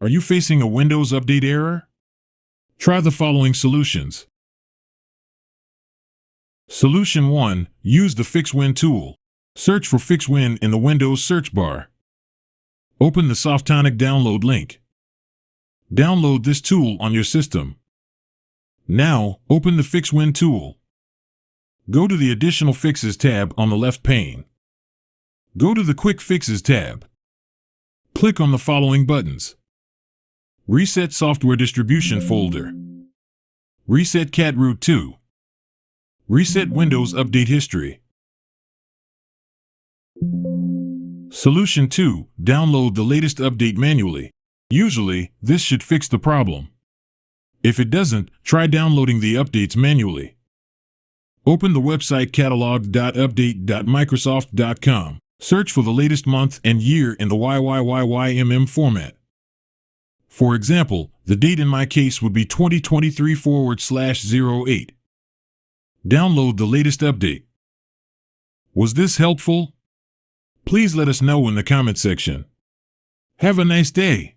Are you facing a Windows Update error? Try the following solutions. Solution 1. Use the FixWin tool. Search for FixWin in the Windows search bar. Open the Softonic download link. Download this tool on your system. Now, open the FixWin tool. Go to the Additional Fixes tab on the left pane. Go to the Quick Fixes tab. Click on the following buttons. Reset Software Distribution folder. Reset Cat Root 2. Reset Windows Update History. Solution 2. Download the latest update manually. Usually, this should fix the problem. If it doesn't, try downloading the updates manually. Open the website catalog.update.microsoft.com. Search for the latest month and year in the YYYYMM format. For example, the date in my case would be 2023/08. Download the latest update. Was this helpful? Please let us know in the comment section. Have a nice day.